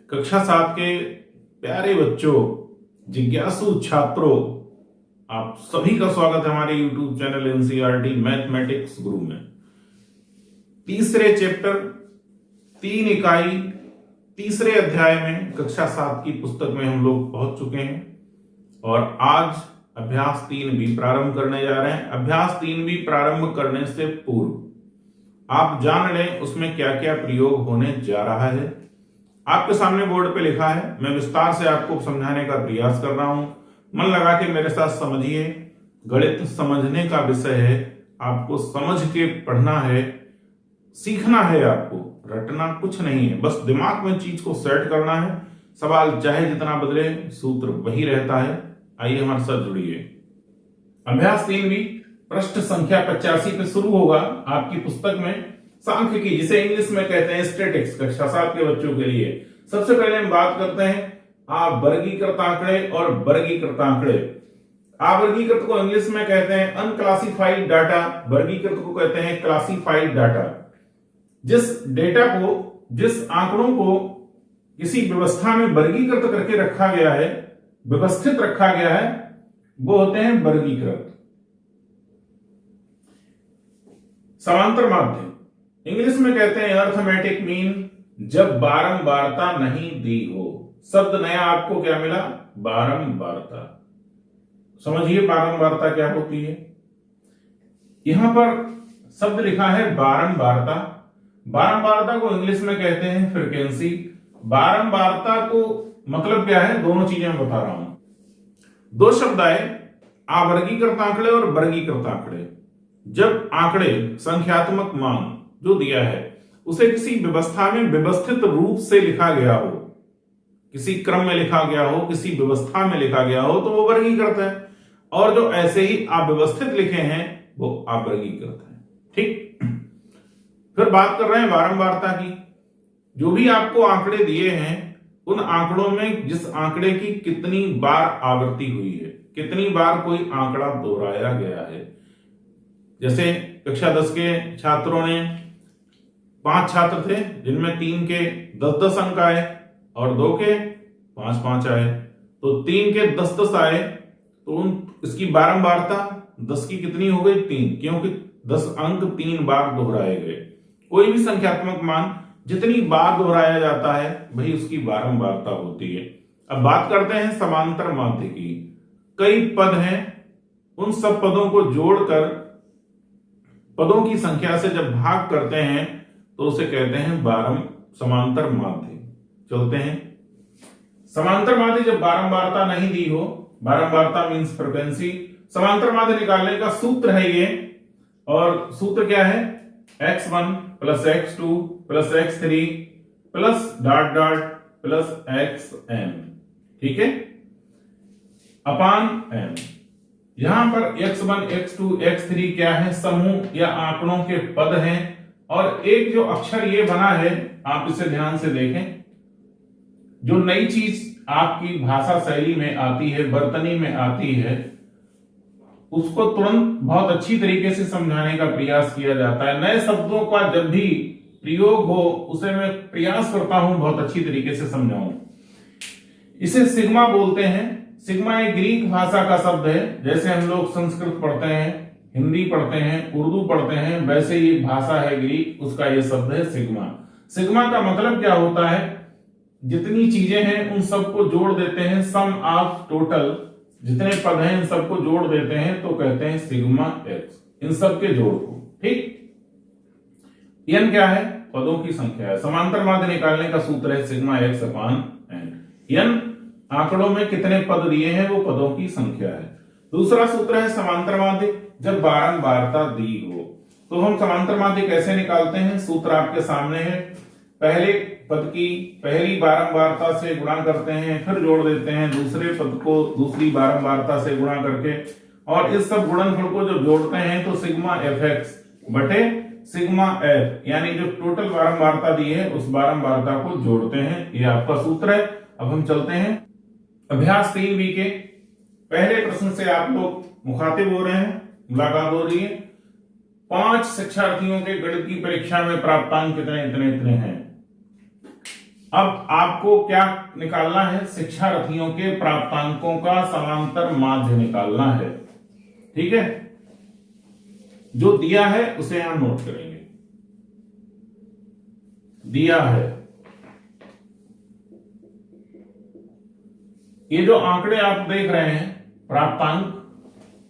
कक्षा 7 के प्यारे बच्चों, जिज्ञासु छात्रों, आप सभी का स्वागत है हमारे YouTube चैनल एनसीईआरटी मैथमेटिक्स गुरु में। तीसरे चैप्टर 3 इकाई तीसरे अध्याय में कक्षा 7 की पुस्तक में हम लोग पहुंच चुके हैं और आज अभ्यास 3 भी प्रारंभ करने जा रहे हैं। अभ्यास 3 भी प्रारंभ करने से पूर्व आप जान लें उसमें क्या क्या प्रयोग होने जा रहा है। आपके सामने बोर्ड पे लिखा है, मैं विस्तार से आपको समझाने का प्रयास कर रहा हूं। मन लगा के मेरे साथ समझिए। गणित समझने का विषय है, आपको समझ के पढ़ना है, सीखना है, आपको रटना कुछ नहीं है, बस दिमाग में चीज को सेट करना है। सवाल चाहे जितना बदले, सूत्र वही रहता है। आइए हमारे साथ जुड़िए। अभ्यास 3 भी पृष्ठ संख्या 85 पे शुरू होगा आपकी पुस्तक में। सांख्यिकी, जिसे इंग्लिश में कहते हैं स्टैटिक्स, कक्षा 7 के बच्चों के लिए। सबसे पहले हम बात करते हैं वर्गीकृत आंकड़े और वर्गीकृत आंकड़े। अवर्गीकृत को इंग्लिश में कहते हैं अनक्लासिफाइड डाटा, वर्गीकृत को कहते हैं क्लासिफाइड डाटा। जिस डेटा को, जिस आंकड़ों को किसी व्यवस्था में वर्गीकृत करके रखा गया है, व्यवस्थित रखा गया है, वो होते हैं वर्गीकृत। समांतर माध्य इंग्लिश में कहते हैं अर्थमेटिक मीन, जब बारंबारता नहीं दी हो। शब्द नया आपको क्या मिला? बारंबारता। समझिए बारंबारता क्या होती है। यहां पर शब्द लिखा है बारंबारता। बारंबारता को इंग्लिश में कहते हैं फ्रीक्वेंसी। बारंबारता को मतलब क्या है, दोनों चीजें मैं बता रहा हूं। दो शब्द आए, अवर्गीकृत आंकड़े और वर्गीकृत आंकड़े। जब आंकड़े, संख्यात्मक मान जो दिया है, उसे किसी व्यवस्था में व्यवस्थित रूप से लिखा गया हो, किसी क्रम में लिखा गया हो, किसी व्यवस्था में लिखा गया हो, तो वो वर्गीकृत है। और जो ऐसे ही अव्यवस्थित लिखे हैं वो अवर्गीकृत है। ठीक, फिर बात कर रहे हैं बारंबारता की। जो भी आपको आंकड़े दिए हैं, उन आंकड़ों में जिस आंकड़े की कितनी बार आवृत्ति हुई है, कितनी बार कोई आंकड़ा दोहराया गया है। जैसे कक्षा 10 के छात्रों ने 5 छात्र थे, जिनमें 3 के 10-10 अंक आए और 2 के 5-5 आए, तो 3 के 10-10 आए, तो इसकी बारंबारता 10 की कितनी हो गई? 3, क्योंकि 10 अंक 3 बार दोहराए गए। कोई भी संख्यात्मक मान जितनी बार दोहराया जाता है वही उसकी बारंबारता होती है। अब बात करते हैं समांतर माध्य की। कई पद हैं, उन सब पदों को जोड़कर पदों की संख्या से जब भाग करते हैं तो उसे कहते हैं समांतर माध्य। चलते हैं। समांतर माध्य जब बारंबारता नहीं दी हो, बारंबारता मींस फ्रीक्वेंसी। समांतर माध्य निकालने का सूत्र है ये, और सूत्र क्या है? x1 plus x2 plus x3 plus dot dot plus xn। ठीक है, अपान n। यहां पर x1 x2 x3 क्या है? समूह या आंकड़ों के पद हैं। और एक जो अक्षर ये बना है, आप इसे ध्यान से देखें। जो नई चीज आपकी भाषा शैली में आती है, वर्तनी में आती है, उसको तुरंत बहुत अच्छी तरीके से समझाने का प्रयास किया जाता है। नए शब्दों का जब भी प्रयोग हो, उसे मैं प्रयास करता हूं बहुत अच्छी तरीके से समझाऊं। इसे सिग्मा बोलते हैं। सिग्मा एक ग्रीक भाषा का शब्द है। जैसे हम लोग संस्कृत पढ़ते हैं, हिंदी पढ़ते हैं, उर्दू पढ़ते हैं, वैसे ही भाषा है ग्रीक, उसका यह शब्द है सिग्मा। सिग्मा का मतलब क्या होता है? जितनी चीजें हैं उन सबको जोड़ देते हैं, सम ऑफ टोटल, जितने पद हैं इन सबको जोड़ देते हैं तो कहते हैं सिग्मा एक्स, इन सब के जोड़ को। ठीक, n क्या है? पदों की संख्या है। समांतर माध्य निकालने का सूत्र है सिग्मा एक्स अपान n। n आंकड़ों में कितने पद दिए हैं वो पदों की संख्या है। दूसरा सूत्र है समांतर माध्य जब बारंबारता दी हो। तो हम समांतर माध्य कैसे निकालते हैं? सूत्र आपके सामने है। पहले पद की पहली बारंबारता से गुणा करते हैं, फिर जोड़ देते हैं दूसरे पद को दूसरी बारंबारता से गुणा करके, और इस सब गुणनफल को जब जोड़ते हैं तो सिग्मा एफ एक्स बटे सिग्मा एफ, यानी जो टोटल बारंबारता दी है उस बारंबारता को जोड़ते हैं। ये आपका सूत्र है। अब हम चलते हैं अभ्यास 3B के पहले प्रश्न से। आप लोग मुखातिब हो रहे हैं, मुलाकात हो रही है। 5 शिक्षार्थियों के गणित की परीक्षा में प्राप्तांक कितने इतने हैं। अब आपको क्या निकालना है? शिक्षार्थियों के प्राप्तांकों का समांतर माध्य निकालना है। ठीक है, जो दिया है उसे यहां नोट करेंगे। दिया है, ये जो आंकड़े आप देख रहे हैं प्राप्तांक,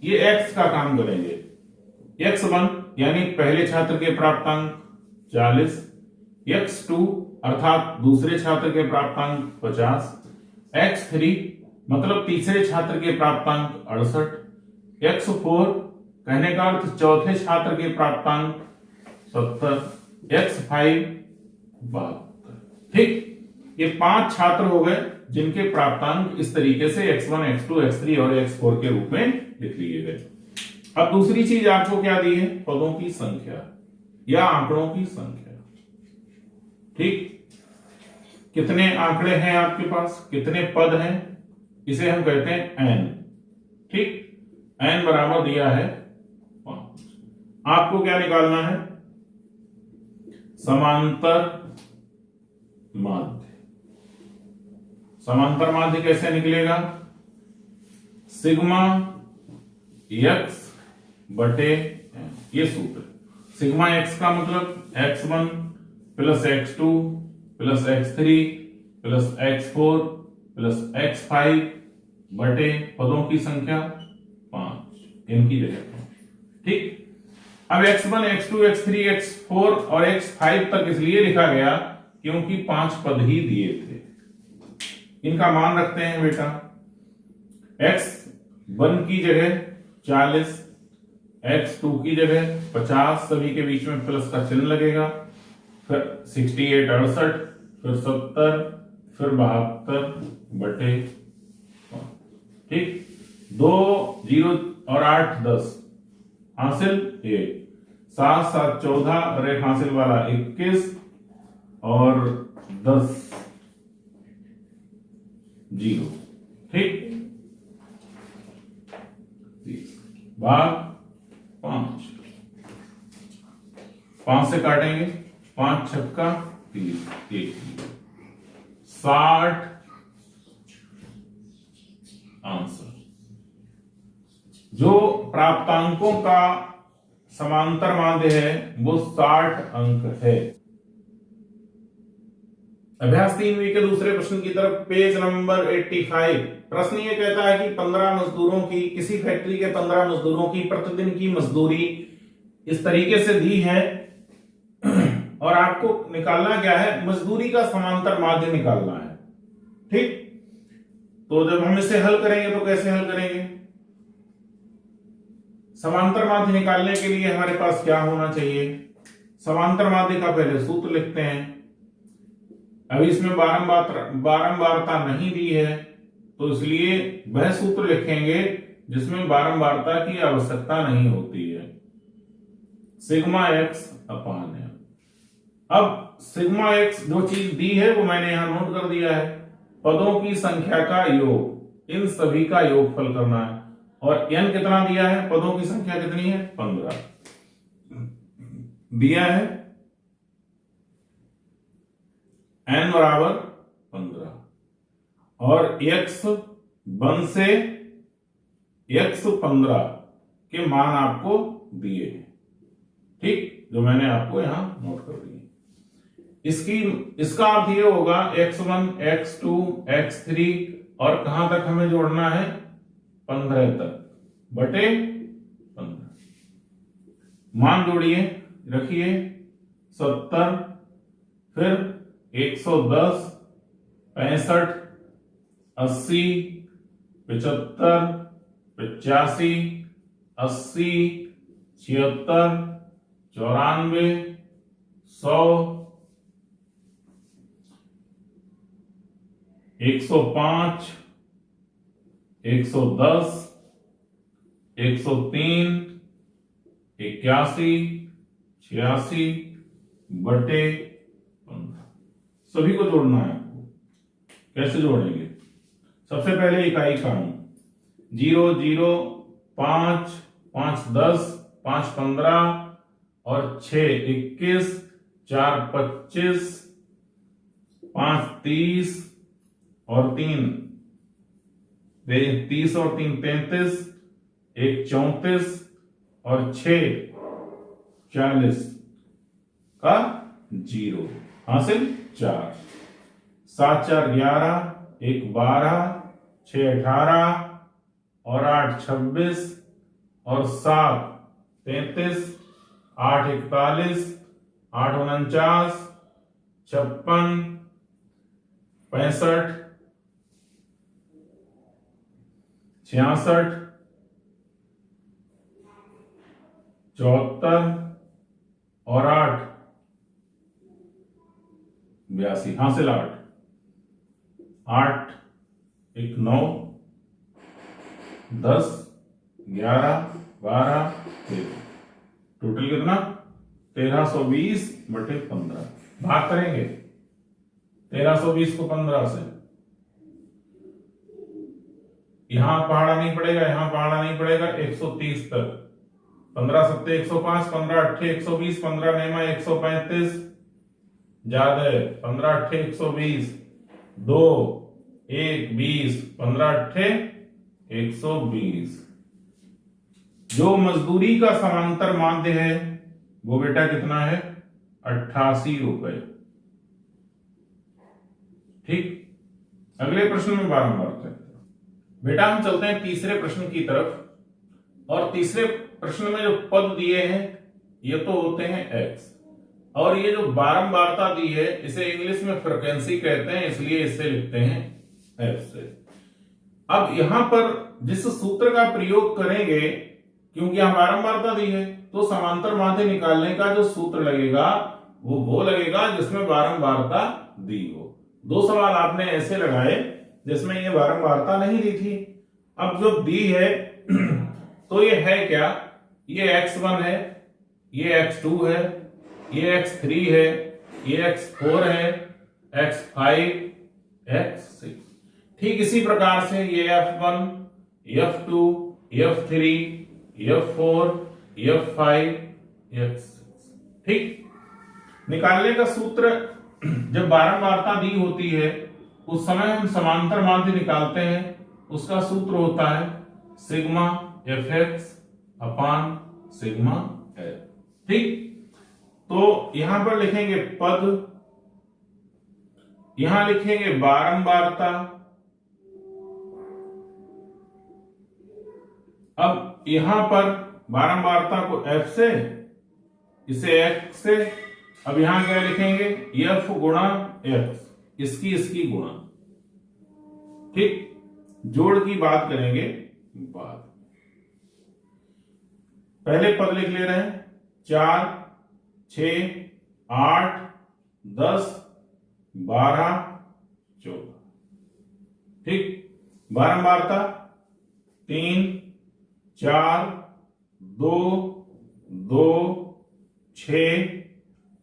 ये x का काम करेंगे। x1 यानी पहले छात्र के प्राप्तांक 40, x2 अर्थात दूसरे छात्र के प्राप्तांक 50, x3 मतलब तीसरे छात्र के प्राप्तांक 68, x4 कहने का अर्थ चौथे छात्र के प्राप्तांक 70, x5 72। ठीक, ये 5 छात्र हो गए जिनके प्राप्तांक इस तरीके से x1, x2, x3 और x4 के रूप में लिख लिए गए। अब दूसरी चीज आपको क्या दी है? पदों की संख्या या आंकड़ों की संख्या। ठीक, कितने आंकड़े हैं आपके पास, कितने पद हैं, इसे हम कहते हैं n। ठीक, n बराबर दिया है 5। आपको क्या निकालना है? समांतर माध्य। समांतर माध्य कैसे निकलेगा? सिग्मा x बटे n, ये सूत्र। सिग्मा x का मतलब x1 plus x2 plus x3 plus x4 plus x5 बटे पदों की संख्या 5, इनकी जगह। ठीक, अब x1, x2, x3, x4 और x5 तक इसलिए लिखा गया क्योंकि 5 पद ही दिए थे। इनका मान रखते हैं बेटा। x1 की जगह 40, x2 की जगह 50, सभी के बीच में प्लस का चिन्ह लगेगा, फिर 68 68, फिर 70, फिर 72 बटे 5। ठीक, 2 0 और 8 10, हासिल 1, 7 7 14 और एक हासिल वाला 21 और 10 0। ठीक, भाग 5, 5 से काटेंगे, 5 छक्का 30, 60 आंसर। जो प्राप्तांकों का समांतर माध्य है वो 60 अंक है। अभ्यास 3 के दूसरे प्रश्न की तरफ, पेज नंबर 85। प्रश्न ये कहता है कि 15 मजदूरों की, किसी फैक्ट्री के 15 मजदूरों की प्रतिदिन की मजदूरी इस तरीके से दी है और आपको निकालना क्या है? मजदूरी का समांतर माध्य निकालना है। ठीक, तो जब हम इसे हल करेंगे तो कैसे हल करेंगे? समांतर माध्य निकालने के लिए हमारे पास क्या होना चाहिए? समांतर माध्य का पहले सूत्र लिखते हैं। अभी इसमें बारंबारता नहीं दी है तो इसलिए वह सूत्र लिखेंगे जिसमें बारंबारता की आवश्यकता नहीं होती है। सिग्मा x अपान है। अब सिग्मा x जो चीज दी है वो मैंने यहां नोट कर दिया है। पदों की संख्या का योग, इन सभी का योगफल करना है। और n कितना दिया है? पदों की संख्या कितनी है? 15 दिया है, n बराबर 15 और x1 से x15 के मान आपको दिए हैं। ठीक, जो मैंने आपको यहां नोट कर दिए। इसका अर्थ ये होगा x1, x2, x3 और कहां तक हमें जोड़ना है? 15 तक बटे 15। मान जोड़िए, रखिए 70, फिर 110, 65, 80, 75, 85, 80, 76, 94, 100, 105, 110, 103, 81, 86 बटे 15। सभी को जोड़ना है आपको। कैसे जोड़ेंगे? सबसे पहले इकाई कानून, 0 0, 5 5 10, 5 15 और 6 21, 4 25, 5 30 और 3 30 और 3 33, 1 34 और 6 40 का 0 हासिल 4, 7 4 11, 1 12, 6 18 और 8 26 और 7 33, 8 41, 8 49, 56 65 66 74 और 8 82 हासिल 8 8 1 9 10 11 12 13, टोटल कितना 1320 बटे 15, भाग करेंगे 1320 को 15 से, यहां पहाड़ा नहीं पड़ेगा, यहां पहाड़ा नहीं पड़ेगा, 130 तक, 15 सत्ते 105, 15 अट्ठे 120, 15 नेमा 135, ज्यादा है 15 अट्ठे 120, 2 1 20, 15 अट्ठे 120। जो मजदूरी का समांतर माध्य है वो बेटा कितना है 88 रुपए। ठीक, अगले प्रश्न में बारंबार करते हैं बेटा। हम चलते हैं तीसरे प्रश्न की तरफ, और तीसरे प्रश्न में जो पद दिए हैं ये तो होते हैं x, और ये जो बारंबारता दी है इसे इंग्लिश में फ्रीक्वेंसी कहते हैं, इसलिए इसे लिखते हैं f से। अब यहां पर जिस सूत्र का प्रयोग करेंगे, क्योंकि यहां बारंबारता दी है, तो समांतर माध्य निकालने का जो सूत्र लगेगा वो लगेगा जिसमें बारंबारता दी हो। दो सवाल आपने ऐसे लगाए जिसमें ये बारंबारता नहीं दी थी। अब जो दी है तो ये है क्या, ये x1 है, ये x2 है, ये x3 है, ये x4 है, x5, x6। ठीक इसी प्रकार से ये f1, f2, f3, f4, f5, f6। ठीक, निकालने का सूत्र जब बारंबारता दी होती है उस समय हम समांतर माध्य निकालते हैं, उसका सूत्र होता है सिग्मा fx अपान सिग्मा f। ठीक, तो यहां पर लिखेंगे पद, यहां लिखेंगे बारंबारता। अब यहां पर बारंबारता को f से, इसे x से, अब यहां क्या लिखेंगे f गुणा x, इसकी गुणा। ठीक, जोड़ की बात करेंगे बाद, पहले पद लिख ले रहे हैं 4 6 8 10 12 14। ठीक, बारंबारता 3 4 2 2 6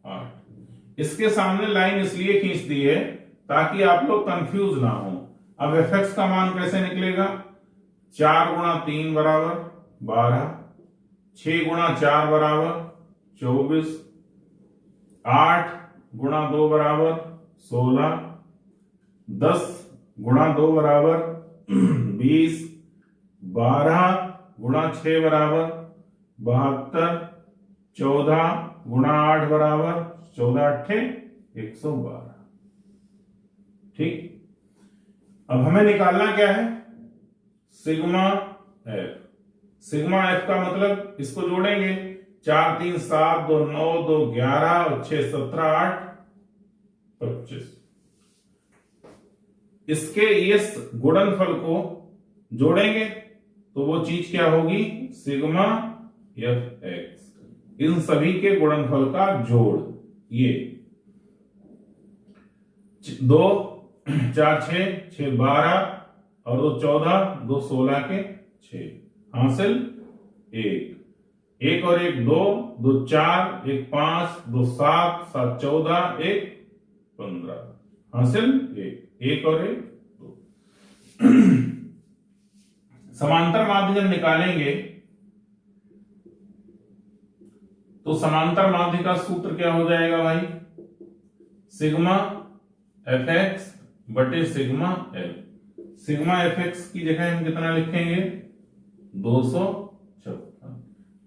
8। इसके सामने लाइन इसलिए खींच दी है ताकि आप लोग कंफ्यूज ना हो। अब fx का मान कैसे निकलेगा, 4 गुणा 3 बराबर 12, 6 गुणा 4 बराबर 24, 8 गुणा 2 बराबर 16, 10 गुणा 2 बराबर 20, 12 गुणा 6 बराबर 72, 14 गुणा 8 बराबर 14 अट्ठे 112। ठीक, अब हमें निकालना क्या है सिग्मा एफ। सिग्मा एफ का मतलब इसको जोड़ेंगे, 4 3 7 2 9 2 11 और 6 17 8 25। इसके इस गुणनफल को जोड़ेंगे तो वो चीज क्या होगी सिग्मा एफ एक्स। इन सभी के गुणनफल का जोड़, ये 2 4 6 6 12 और 2 14 2 16 के 6 हासिल 1 1 और 1 2 2 4 1 5 2 7 7 14 1 15 हासिल 1 और 1 2। समांतर माध्य जब निकालेंगे तो समांतर माध्य का सूत्र क्या हो जाएगा भाई, सिग्मा एफ एक्स बटे sigma L. Sigma F x की जगह हम कितना लिखेंगे 256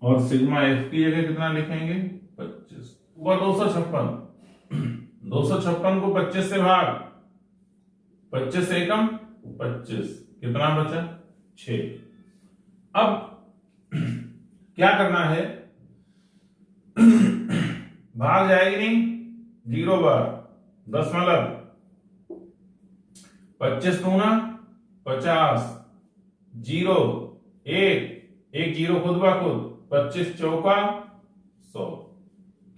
और सिग्मा एफ की जगह कितना लिखेंगे 25। हुआ 256। 256 को 25 से भाग, 25 एकम 25, कितना बचा 6। अब क्या करना है, भाग जाएगी नहीं, 0 बार 10 25 दूना 50, 0 1 0 खुद ब खुद, 25 चौका 100,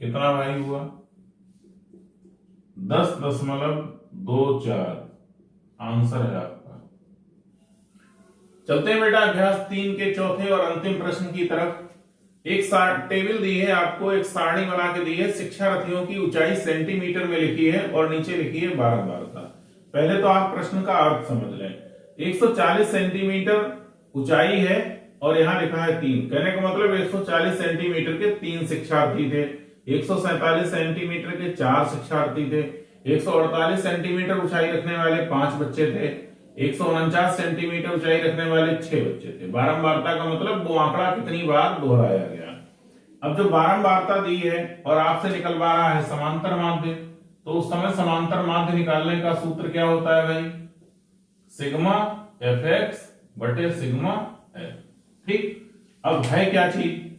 कितना भाई हुआ 10.24। आंसर है आपका। चलते हैं बेटा अभ्यास 3 के चौथे और अंतिम प्रश्न की तरफ। एक टेबल दी है आपको, एक सारणी बना के दी है, शिक्षार्थियों की ऊंचाई सेंटीमीटर में लिखी है और नीचे लिखी है बारंबारता। पहले तो आप प्रश्न का अर्थ समझ लें। 140 सेंटीमीटर ऊंचाई है और यहां लिखा है 3, कहने का मतलब 140 सेंटीमीटर के 3 शिक्षार्थी थे, 147 सेंटीमीटर के 4 शिक्षार्थी थे, 148 सेंटीमीटर ऊंचाई रखने वाले 5 बच्चे थे, 149 सेंटीमीटर ऊंचाई रखने वाले 6 बच्चे थे। बारंबारता का मतलब वो आंकड़ा कितनी बार दोहराया गया। अब जो बारंबारता दी है और आपसे निकलवा रहा है समांतर माध्य, तो उस समय समांतर माध्य निकालने का सूत्र क्या होता है भाई, सिग्मा एफ एक्स बटे सिग्मा एफ। ठीक, अब है क्या चीज,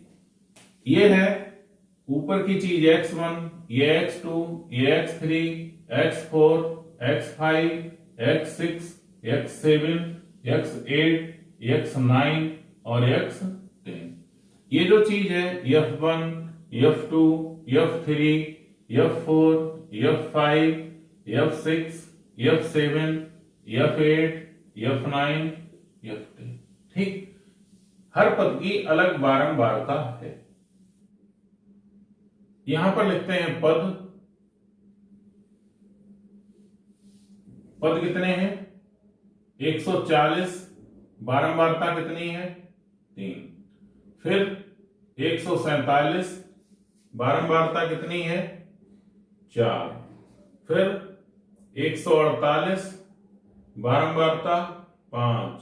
ये है ऊपर की चीज x1, ये x2, ये x3, x4, x5, x6, x7, x8, x9 और x10। ये जो चीज है f1, f2, f3, f4, f5, f6, f7, f8, f9, f10। ठीक, हर पद की अलग बारंबारता है। यहां पर लिखते हैं पद कितने हैं 140, बारंबारता कितनी है 3। फिर 147, बारंबारता कितनी है 4। फिर 148, बारंबारता 5।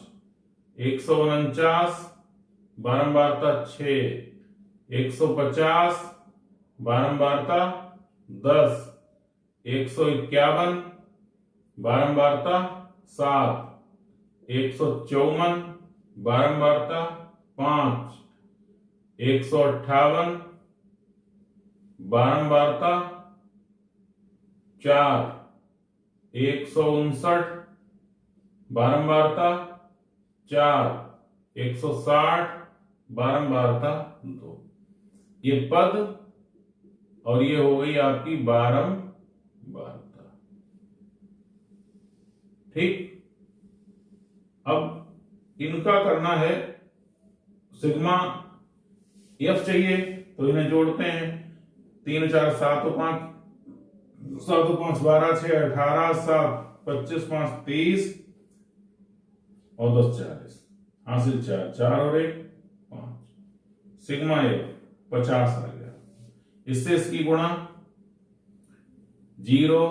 149, बारंबारता 6। 150, बारंबारता 10। 151, बारंबारता 7। 154, बारंबारता 5। 158, बारंबारता 4। 159, बारंबारता 4। 160, बारंबारता 2। ये पद और ये हो गई आपकी बारंबारता। ठीक, अब इनका करना है, सिग्मा एफ चाहिए तो इन्हें जोड़ते हैं, 3 4 7 5, 7 5 12 6 18 7 25 5 30 और 10 40, हासिल 4 4 और 1 5। सिग्मा एफ 50 आ गया। इससे इसकी गुणा 0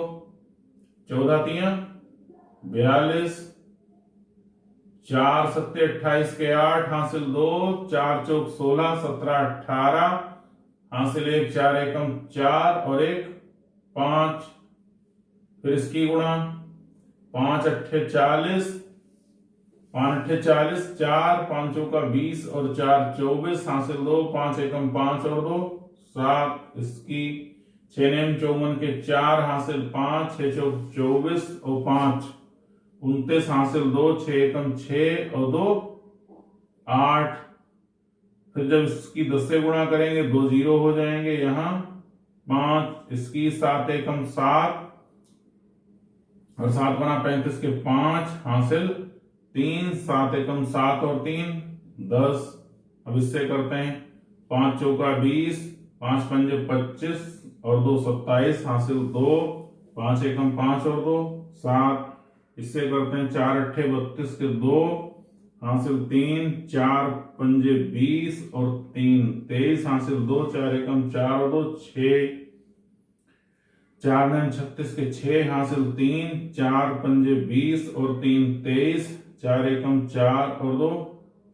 14 3 42, 4 7 28 के 8, हासिल 2, 4 चौक 16, 17 18, हासिल 1, 4 एकम 4 और 1 5। फिर इसकी गुणा 5 8 40, 5 8 40, 4 5 चौका 20 और 4 24, हासिल 2, 5 एकम 5 और 2 7। इसकी 6 नेम 54 के 4, हासिल 5, 6 चौक 24 और 5 29, हासिल 2, 6 एकम 6 और 2 8। फिर जब इसकी 10 से गुणा करेंगे 2 0 हो जाएंगे, यहां 5। इसकी 7 एकम 7 और 7 गुणा 35 के 5, हासिल 3, 7 एकम 7 और 3 10। अब इससे करते हैं 5 चौका 20, 5 पंजे 25 और 2 27, हासिल 2, 5 एकम 5 और 2 7। इससे करते हैं 4 अट्ठे 32 के 2, हासिल 3, 4 पंजे 20 और 3 23, हासिल 2, 4 एकम 4 और 2 6। 4 9 36 के 6 हासिल 3, 4 पंजे 20 और 3 23, 4 एकम 4 और 2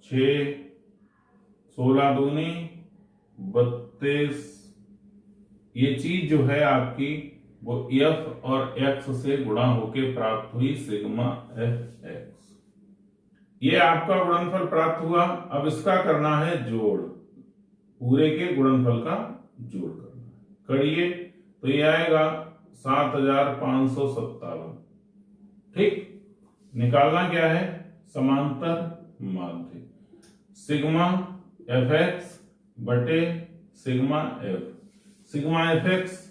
6, 16 दूनी 32। ये चीज जो है आपकी वो एफ और एक्स से गुणा होके प्राप्त हुई सिग्मा एफ एक्स। ये आपका गुणनफल प्राप्त हुआ। अब इसका करना है जोड़, पूरे के गुणनफल का जोड़ करना है। करिए तो ये आएगा 7557। ठीक, निकालना क्या है? समांतर माध्य सिग्मा एफ एक्स बटे sigma F. Sigma F x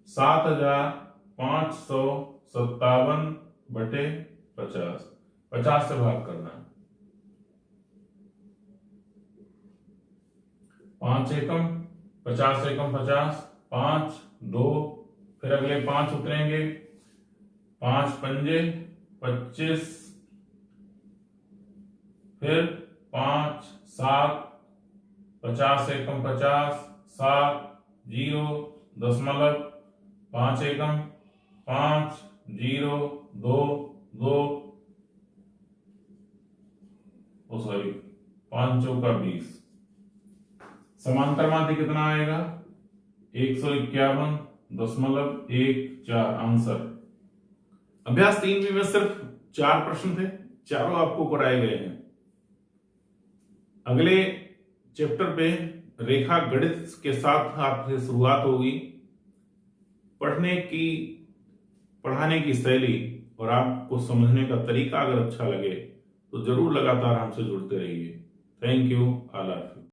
7557 बटे 50, 50 से भाग करना है। 5 एकम 50 एकम 50, 5 2, फिर अगले 5 उतरेंगे, 5 पंजे 25, फिर 5 7, 50 एकम 50, 7 0 दशमलव 5 एकम 5 0 2 2, सॉरी 5 चौका 20। समांतर माध्य कितना आएगा? 151.14। आंसर। अभ्यास 3 में सिर्फ 4 प्रश्न थे, चारों आपको कराए गए हैं। अगले चैप्टर पे रेखा गणित के साथ आपसे शुरुआत होगी। पढ़ाने की शैली और आपको समझने का तरीका अगर अच्छा लगे तो जरूर लगातार हमसे जुड़ते रहिए। Thank you. ऑल।